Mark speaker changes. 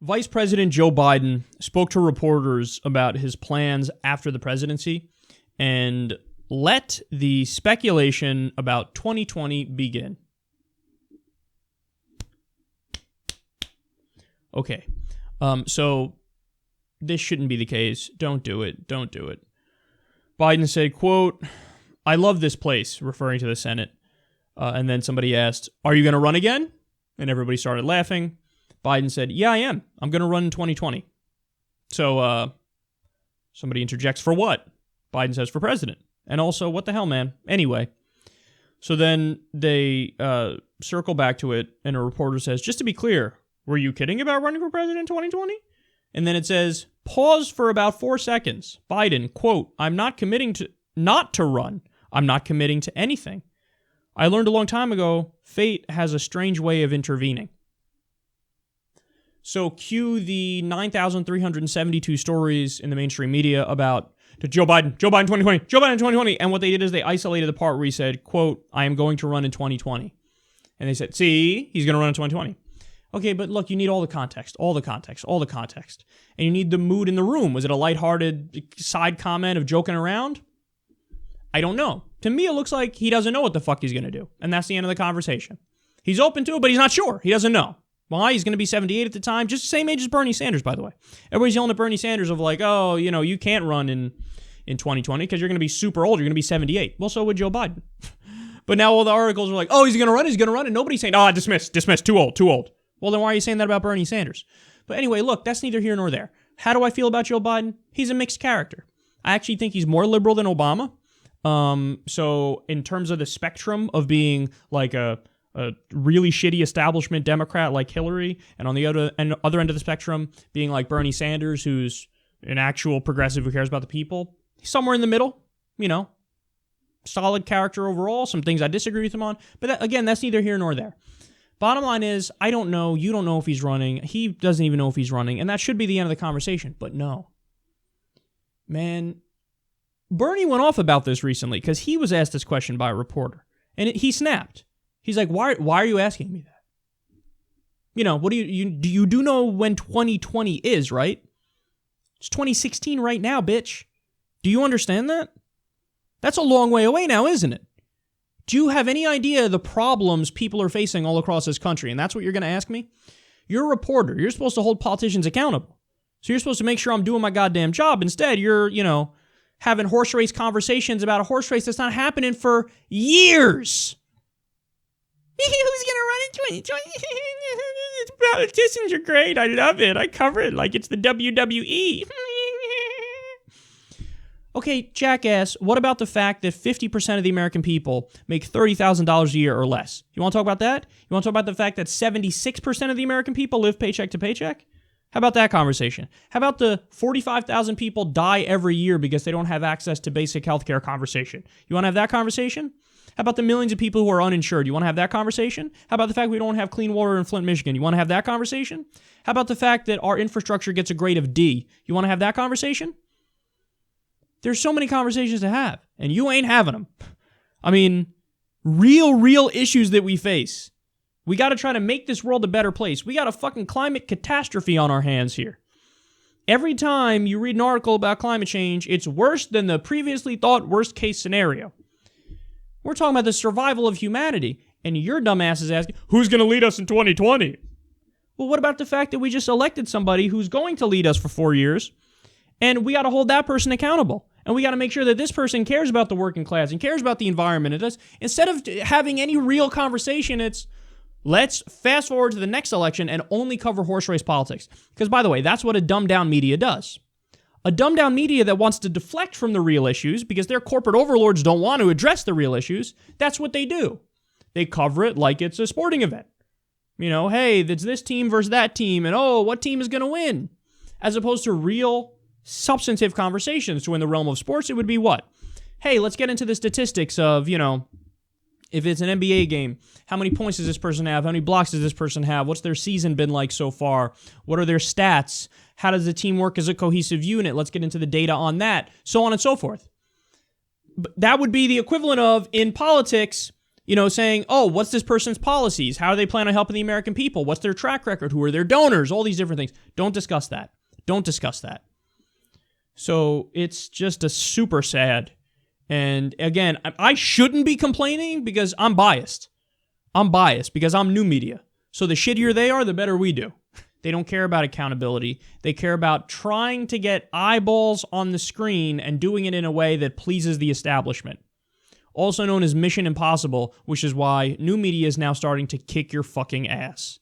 Speaker 1: Vice President Joe Biden spoke to reporters about his plans after the presidency and let the speculation about 2020 begin. Okay, so this shouldn't be the case. Don't do it. Don't do it. Biden said, quote, "I love this place," referring to the Senate. And then somebody asked, "Are you going to run again?" And everybody started laughing. Biden said, "Yeah, I am. I'm going to run in 2020. So somebody interjects, "For what?" Biden says, "For president." And also, what the hell, man? Anyway. So then they circle back to it, and a reporter says, "Just to be clear, were you kidding about running for president in 2020? And then it says, pause for about 4 seconds. Biden, quote, "I'm not committing to not to run. I'm not committing to anything. I learned a long time ago, fate has a strange way of intervening." So cue the 9,372 stories in the mainstream media about Joe Biden 2020, Joe Biden 2020. And what they did is they isolated the part where he said, quote, "I am going to run in 2020. And they said, see, he's going to run in 2020. Okay, but look, you need all the context. And you need the mood in the room. Was it a lighthearted side comment of joking around? I don't know. To me, it looks like he doesn't know what the fuck he's going to do. And that's the end of the conversation. He's open to it, but he's not sure. He doesn't know. Why? He's going to be 78 at the time. Just the same age as Bernie Sanders, by the way. Everybody's yelling at Bernie Sanders of like, oh, you know, you can't run in 2020 because you're going to be super old. You're going to be 78. Well, so would Joe Biden. But now all the articles are like, oh, he's going to run. And nobody's saying, oh, dismiss, too old. Well, then why are you saying that about Bernie Sanders? But anyway, look, that's neither here nor there. How do I feel about Joe Biden? He's a mixed character. I actually think he's more liberal than Obama. So in terms of the spectrum of being like a really shitty establishment Democrat like Hillary, and on the other end of the spectrum being like Bernie Sanders, who's an actual progressive who cares about the people, he's somewhere in the middle, you know, solid character overall. Some things I disagree with him on, but again, that's neither here nor there. Bottom line is, I don't know, you don't know if he's running, he doesn't even know if he's running, and that should be the end of the conversation, but no. Man, Bernie went off about this recently because he was asked this question by a reporter, and he snapped. He's like, why are you asking me that? You know, what do you do know when 2020 is, right? It's 2016 right now, bitch. Do you understand that? That's a long way away now, isn't it? Do you have any idea the problems people are facing all across this country? And that's what you're going to ask me? You're a reporter. You're supposed to hold politicians accountable. So you're supposed to make sure I'm doing my goddamn job. Instead, you're, you know, having horse race conversations about a horse race that's not happening for years. Who's going to run in 2020? Politicians are great. I love it. I cover it like it's the WWE. Okay, jackass, what about the fact that 50% of the American people make $30,000 a year or less? You want to talk about that? You want to talk about the fact that 76% of the American people live paycheck to paycheck? How about that conversation? How about the 45,000 people die every year because they don't have access to basic healthcare conversation? You want to have that conversation? How about the millions of people who are uninsured? You want to have that conversation? How about the fact we don't have clean water in Flint, Michigan? You want to have that conversation? How about the fact that our infrastructure gets a grade of D? You want to have that conversation? There's so many conversations to have, and you ain't having them. I mean, real issues that we face. We got to try to make this world a better place. We got a fucking climate catastrophe on our hands here. Every time you read an article about climate change, it's worse than the previously thought worst case scenario. We're talking about the survival of humanity, and your dumbass is asking, who's going to lead us in 2020? Well, what about the fact that we just elected somebody who's going to lead us for 4 years, and we got to hold that person accountable, and we got to make sure that this person cares about the working class and cares about the environment. And instead of having any real conversation, it's let's fast forward to the next election and only cover horse race politics. Because, by the way, that's what a dumbed-down media does. A dumbed-down media that wants to deflect from the real issues because their corporate overlords don't want to address the real issues, that's what they do. They cover it like it's a sporting event. You know, hey, it's this team versus that team, and oh, what team is going to win? As opposed to real, substantive conversations. So in the realm of sports, it would be what? Hey, let's get into the statistics of, you know, if it's an NBA game, how many points does this person have? How many blocks does this person have? What's their season been like so far? What are their stats? How does the team work as a cohesive unit? Let's get into the data on that, so on and so forth. But that would be the equivalent of, in politics, saying, oh, what's this person's policies? How do they plan on helping the American people? What's their track record? Who are their donors? All these different things. Don't discuss that. Don't discuss that. So it's just a super sad. And again, I shouldn't be complaining because I'm biased. I'm biased because I'm new media. So the shittier they are, the better we do. They don't care about accountability. They care about trying to get eyeballs on the screen and doing it in a way that pleases the establishment. Also known as Mission Impossible, which is why new media is now starting to kick your fucking ass.